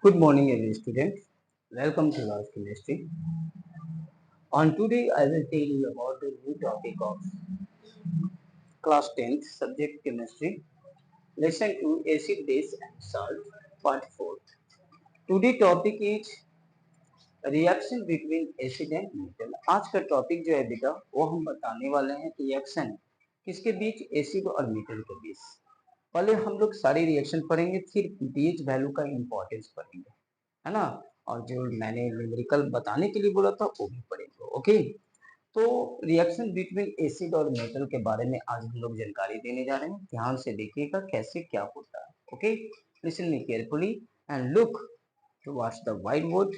Good morning, every student. Welcome to Last Chemistry. On today, I will tell you about the new topic of class 10th subject chemistry, lesson 2 acid, base and salt, part 4. Today topic is reaction between acid and metal. आज का topic जो है बेटा वो हम बताने वाले हैं रिएक्शन किसके बीच, एसिड और मेटल के बीच। पहले हम लोग सारी रिएक्शन पढ़ेंगे, फिर pH वैल्यू का इंपॉर्टेंस पढ़ेंगे, है ना। और जो मैंने न्यूमेरिकल बताने के लिए बोला था वो भी पढ़ेंगे। ओके, तो रिएक्शन बिटवीन एसिड और मेटल के बारे में आज हम लोग जानकारी देने जा रहे हैं। ध्यान से देखिएगा कैसे क्या होता है। Okay, listen me carefully and look towards the whiteboard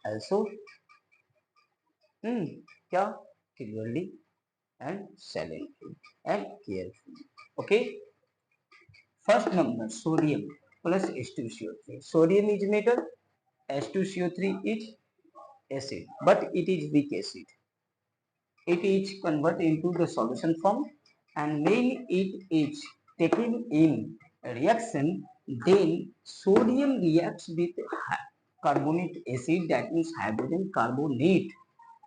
also क्या clearly and silently and carefully. Okay, first number sodium plus H2CO3. Sodium is metal, H2CO3 is acid, but it is weak acid. It is converted into the solution form, and when it is taken in reaction, then sodium reacts with carbonic acid, that means hydrogen carbonate,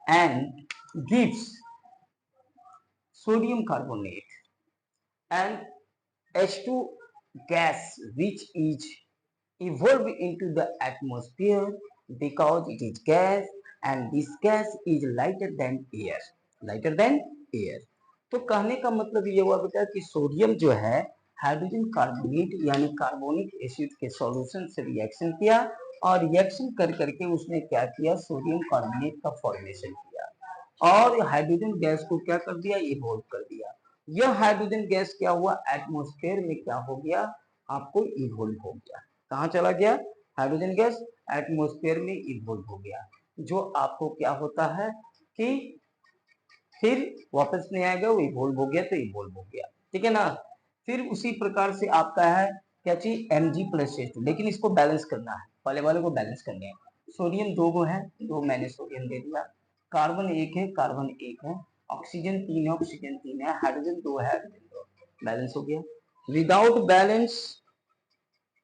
and gives sodium carbonate and H2 gas, which is evolved into the atmosphere because it is gas, and this gas is lighter than air. Lighter than air. तो कहने का मतलब ये हुआ बेटा कि sodium जो है हाइड्रोजन कार्बोनेट यानी कार्बोनिक एसिड के सॉल्यूशन से रिएक्शन किया, और रिएक्शन कर करके उसने क्या किया, सोडियम कार्बोनेट का फॉर्मेशन किया और हाइड्रोजन गैस को क्या कर दिया, इवोल्व कर दिया। यह हाइड्रोजन गैस क्या हुआ, एटमॉस्फेयर में क्या हो गया, आपको इवोल्व हो गया। कहाँ चला गया, हाइड्रोजन गैस एटमॉस्फेयर में इवोल्व हो गया, जो आपको क्या होता है कि फिर वापस नहीं आएगा, वो इवोल्व हो गया तो इवोल्व हो गया, ठीक है ना। फिर उसी प्रकार से आपका है क्या चीज, Mg+H2, लेकिन इसको बैलेंस करना है, पहले वाले को बैलेंस करने हैं। सोडियम दो गो है, दो मैंने सोडियम दे दिया, कार्बन एक है, कार्बन एक है, ऑक्सीजन तीन है, ऑक्सीजन तीन है, हाइड्रोजन दो है, हाइड्रोजन दो, बैलेंस हो गया। Without balance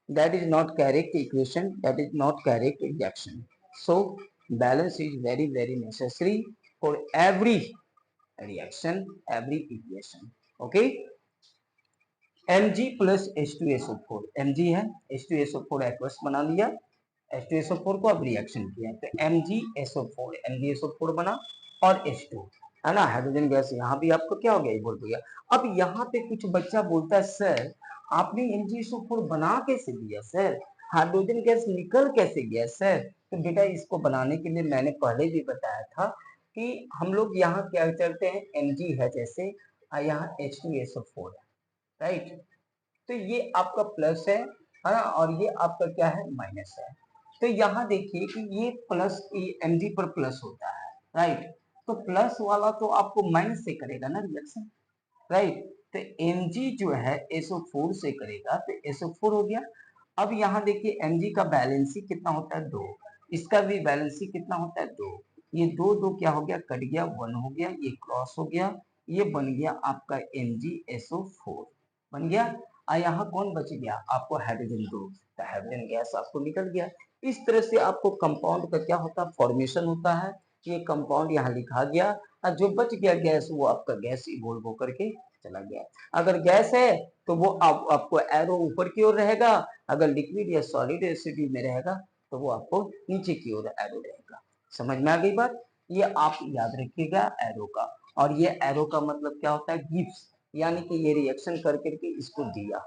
that is not correct equation, that is not correct reaction. So balance is very very necessary for every reaction, every equation. Okay, Mg+H2SO4, Mg है, H2SO4 एक्वस बना लिया, H2SO4 को अब reaction किया तो MgSO4 बना और H2, है ना, हाइड्रोजन गैस यहाँ भी आपको क्या हो गया, इवोल्व हो गया। अब यहाँ पे कुछ बच्चा बोलता है सर आपने MgSO4 बना कैसे दिया सर, हाइड्रोजन गैस निकल कैसे गया सर। तो बेटा इसको बनाने के लिए मैंने पहले भी बताया था कि हम लोग यहाँ क्या करते हैं, Mg है जैसे यहाँ H2SO4 है, राइट। तो ये आपका प्लस है ना, और ये आपका क्या है, माइनस है। तो यहाँ देखिए कि ये प्लस Mg पर प्लस होता है, राइट। तो प्लस वाला तो आपको माइनस से करेगा ना रिएक्शन, राइट। तो Mg जो है SO4 से करेगा तो SO4 हो गया। अब यहाँ देखिए Mg का बैलेंसी कितना होता है, 2, इसका भी बैलेंसी कितना होता है, 2। ये दो दो क्या हो गया, कट गया, 1 हो गया, ये क्रॉस हो गया, ये बन गया आपका MgSO4 बन गया। और यहाँ कौन बच गया, आपको हाइड्रोजन ग्रुप, तो हाइड्रोजन गैस आपको निकल गया। इस तरह से आपको कंपाउंड का क्या होता है, फॉर्मेशन होता है। ये कंपाउंड यहाँ लिखा गया, और जो बच गया गैस वो आपका गैस इवोल्व होकर के चला गया। अगर गैस है तो वो आपको एरो ऊपर की ओर रहेगा, अगर लिक्विड या सॉलिड एसिड में रहेगा तो वो आपको नीचे की ओर एरो रहेगा। समझ में आ गई बात, ये आप याद रखिएगा एरो का। और ये एरो का मतलब क्या होता है, गिव्स, यानी कि ये रिएक्शन कर करके इसको दिया,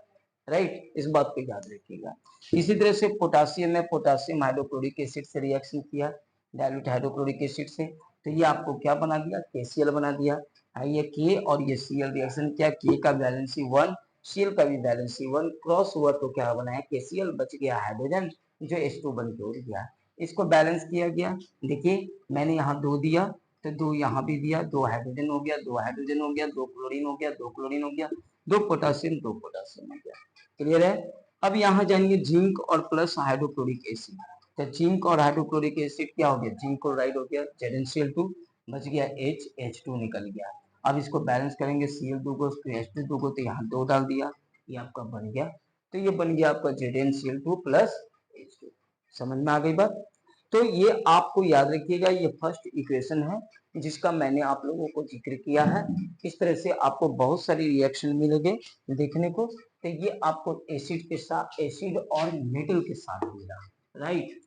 राइट, इस बात को याद रखिएगा। इसी तरह से पोटासियम में पोटासियम हाइड्रोक्लोरिक एसिड से रिएक्शन किया, डाइल्यूट हाइड्रोक्लोरिक एसिड से, तो ये आपको क्या बना दिया, KCl बना दिया। ये K और ये Cl रिएक्शन किया, K का बैलेंसी 1, Cl का भी बैलेंसी 1, क्रॉस हुआ तो क्या बनाया, KCl, बच गया हाइड्रोजन जो H2 बन के उड़ गया। इसको बैलेंस किया गया, देखिए मैंने यहाँ 2 दिया तो 2 यहाँ भी दिया, 2 हाइड्रोजन हो गया, 2 हाइड्रोजन हो गया, 2 क्लोरीन हो गया, 2 क्लोरीन हो गया, 2 पोटासियम, 2 पोटासियम हो गया। क्लियर है। अब यहाँ जानिए जिंक और प्लस हाइड्रोक्लोरिक एसिड, तो जिंक और हाइड्रोक्लोरिक एसिड क्या हो गया, जिंक क्लोराइड हो गया, ZnCl2, बच गया H2 निकल गया। अब इसको बैलेंस करेंगे, Cl2 को H2 को, तो यहाँ 2 डाल दिया, ये आपका बन गया, तो ये बन गया आपका ZnCl2 प्लस H2। समझ में आ गई बात। तो ये आपको याद रखिएगा, ये फर्स्ट इक्वेशन है जिसका मैंने आप लोगों को जिक्र किया है। इस तरह से आपको बहुत सारी रिएक्शन मिलेंगे देखने को। तो ये आपको एसिड के साथ, एसिड और मेटल के साथ मिला, राइट।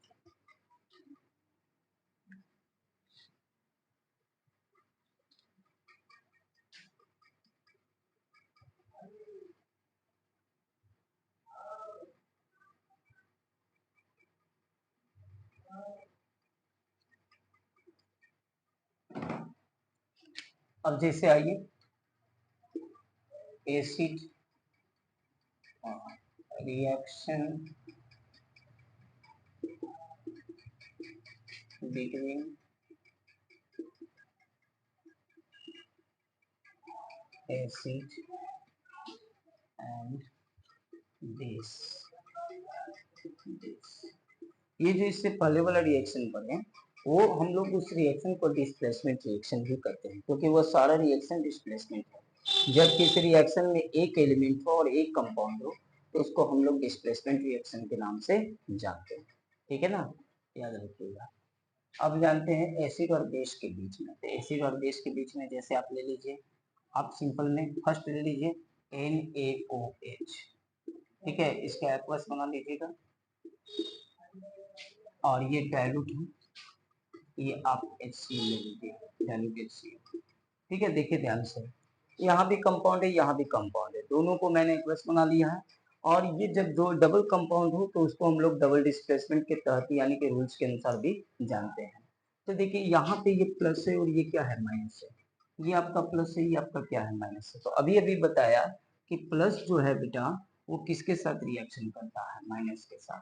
अब जैसे आइए acid reaction between acid and base. ये जो इससे पहले वाला रिएक्शन पढ़े वो हम लोग उस रिएक्शन को डिस्प्लेसमेंट रिएक्शन भी करते हैं, क्योंकि वो सारा रिएक्शन डिस्प्लेसमेंट है। जब किसी रिएक्शन में एक एलिमेंट हो और एक कंपाउंड हो तो उसको हम लोग डिस्प्लेसमेंट रिएक्शन के नाम से जानते हैं, ठीक है ना, याद रखिएगा। अब जानते हैं एसिड और बेस के बीच में। तो एसिड और बेस के बीच में जैसे आप ले लीजिए, आप सिंपल में फर्स्ट ले लीजिए NaOH, ठीक है, इसका एक्वस बना लीजिएगा और ये डायलूट है, ये आप HCl ले लीजिए, डायलूट HCl, ठीक है। देखिए ध्यान से, यहाँ भी कंपाउंड है, यहाँ भी कंपाउंड है, दोनों को मैंने एक्वस बना लिया है। और ये जब दो डबल कंपाउंड हो तो उसको हम लोग डबल डिस्प्लेसमेंट के तहत यानी कि रूल्स के अनुसार भी जानते हैं। तो देखिए यहाँ पे ये प्लस है और ये क्या है, माइनस है। ये आपका प्लस है, ये आपका क्या है, माइनस है। तो अभी अभी बताया कि प्लस जो है बेटा वो किसके साथ रिएक्शन करता है, माइनस के साथ।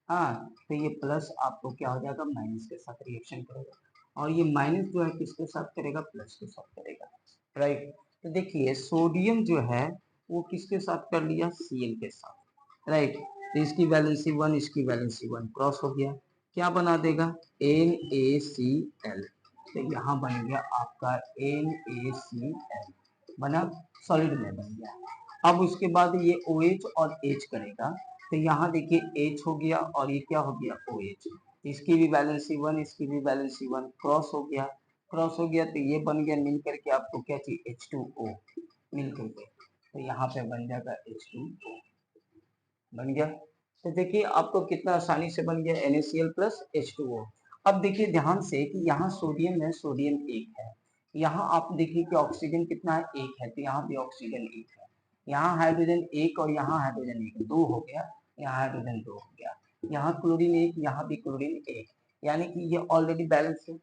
हाँ, तो ये प्लस आपको क्या हो जाएगा, माइनस के साथ रिएक्शन करेगा। और ये माइनस जो है किसके साथ करेगा, प्लस के साथ करेगा, राइट। तो देखिए सोडियम जो है वो किसके साथ कर लिया, Cl के साथ, राइट। तो इसकी वैलेंसी 1, इसकी वैलेंसी 1, क्रॉस हो गया, क्या बना देगा, NaCl। तो यहाँ बन गया आपका NaCl, बना, सॉलिड में बन गया। अब उसके बाद ये OH और H करेगा, तो यहाँ देखिए H हो गया और ये क्या हो गया, OH। इसकी भी वैलेंसी 1, इसकी भी वैलेंसी 1, क्रॉस हो गया, क्रॉस हो गया, तो ये बन गया मिल करके आपको क्या चाहिए, H2O मिल करके। तो यहाँ पे बन जाएगा H2O, बन गया। तो देखिए आपको कितना आसानी से बन गया NaCl प्लस H2O। अब देखिए ध्यान से कि यहाँ सोडियम है, सोडियम एक है, यहाँ आप देखिए कि ऑक्सीजन कितना है, एक है, तो यहाँ भी ऑक्सीजन एक है, यहाँ हाइड्रोजन एक और यहाँ हाइड्रोजन एक, दो हो गया, यहाँ हाइड्रोजन दो हो गया, यहाँ क्लोरीन एक, यहाँ भी क्लोरीन एक, यानी कि ये ऑलरेडी बैलेंस है।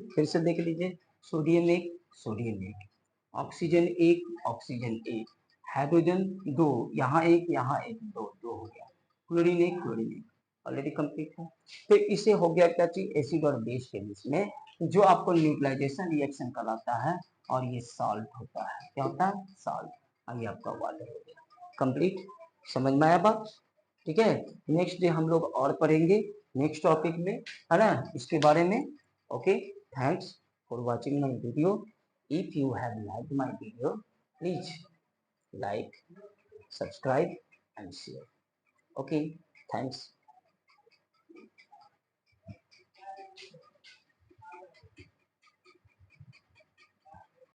फिर से देख लीजिए, सोडियम एक, सोडियम एक, ऑक्सीजन एक, ऑक्सीजन एक, हाइड्रोजन दो, यहाँ एक, यहाँ एक, दो, दो हो गया, क्लोरीन एक, क्लोरीन एक, ऑलरेडी कंप्लीट है। तो इसे हो गया क्या चीज, एसिड और बेस के बीच में जो आपको न्यूट्रलाइजेशन रिएक्शन कराता है, और ये साल्ट होता है, क्या होता है, साल्ट। आइए आपका वाटर हो गया कंप्लीट, समझ में आया बात, ठीक है। नेक्स्ट डे हम लोग और पढ़ेंगे नेक्स्ट टॉपिक में, है ना, इसके बारे में। Okay, thanks for watching my video. If you have liked my video, please like, subscribe and share. Okay, thanks.